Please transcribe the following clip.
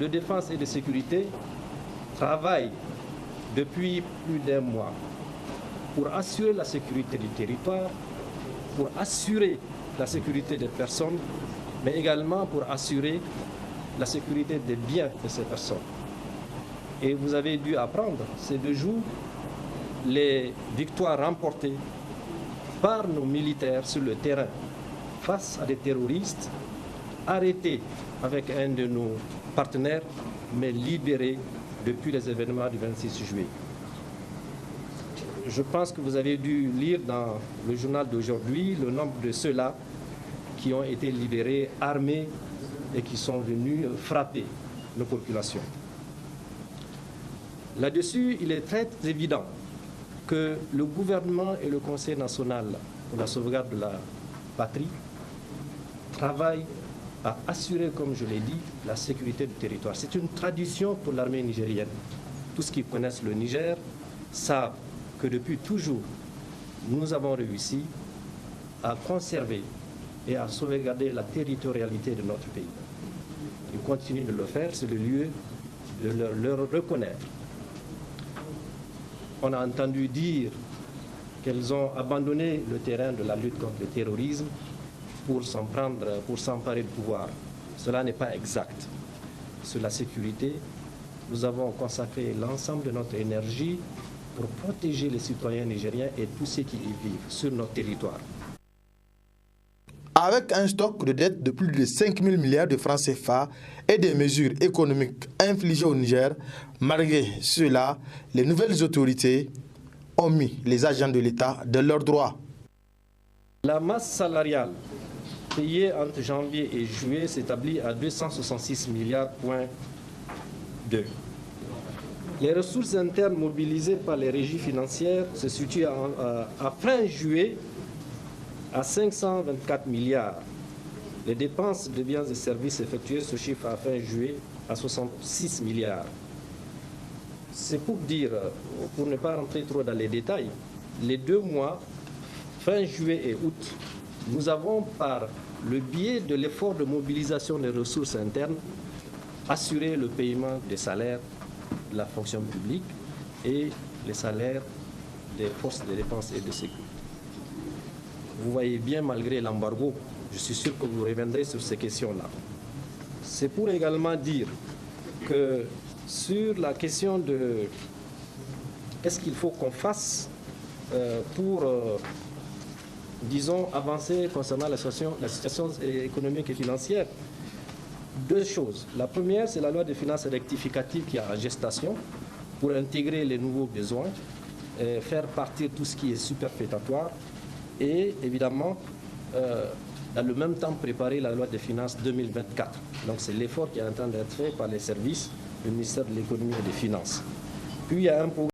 de défense et de sécurité travaille depuis plus d'un mois pour assurer la sécurité du territoire, pour assurer la sécurité des personnes, mais également pour assurer la sécurité des biens de ces personnes. Et vous avez dû apprendre ces 2 jours les victoires remportées par nos militaires sur le terrain face à des terroristes arrêtés avec un de nos partenaires, mais libérés depuis les événements du 26 juillet. Je pense que vous avez dû lire dans le journal d'aujourd'hui le nombre de ceux-là qui ont été libérés, armés et qui sont venus frapper nos populations. Là-dessus, il est très évident que le gouvernement et le Conseil national pour la sauvegarde de la patrie travaillent à assurer, comme je l'ai dit, la sécurité du territoire. C'est une tradition pour l'armée nigérienne. Tous ceux qui connaissent le Niger savent que depuis toujours, nous avons réussi à conserver et à sauvegarder la territorialité de notre pays. Ils continuent de le faire, c'est le lieu de leur reconnaître. On a entendu dire qu'elles ont abandonné le terrain de la lutte contre le terrorisme pour s'emparer du pouvoir. Cela n'est pas exact. Sur la sécurité, nous avons consacré l'ensemble de notre énergie pour protéger les citoyens nigériens et tous ceux qui y vivent sur notre territoire. Avec un stock de dettes de plus de 5 000 milliards de francs CFA et des mesures économiques infligées au Niger, malgré cela, les nouvelles autorités ont mis les agents de l'État dans leurs droits. La masse salariale payée entre janvier et juillet s'établit à 266 milliards. Les ressources internes mobilisées par les régies financières se situent à fin juillet à 524 milliards. Les dépenses de biens et services effectuées se chiffrent à fin juillet à 66 milliards. C'est pour dire, pour ne pas rentrer trop dans les détails, les 2 mois, fin juillet et août, nous avons, par le biais de l'effort de mobilisation des ressources internes, assuré le paiement des salaires de la fonction publique et les salaires des forces de défense et de sécurité. Vous voyez bien, malgré l'embargo, je suis sûr que vous reviendrez sur ces questions-là. C'est pour également dire que sur la question de qu'est-ce qu'il faut qu'on fasse pour, disons, avancer concernant la situation économique et financière, 2 choses. La première, c'est la loi de finances rectificative qui est en gestation pour intégrer les nouveaux besoins, faire partir tout ce qui est superfétatoire et évidemment, dans le même temps, préparer la loi de finances 2024. Donc c'est l'effort qui est en train d'être fait par les services du ministère de l'économie et des finances. Puis il y a un programme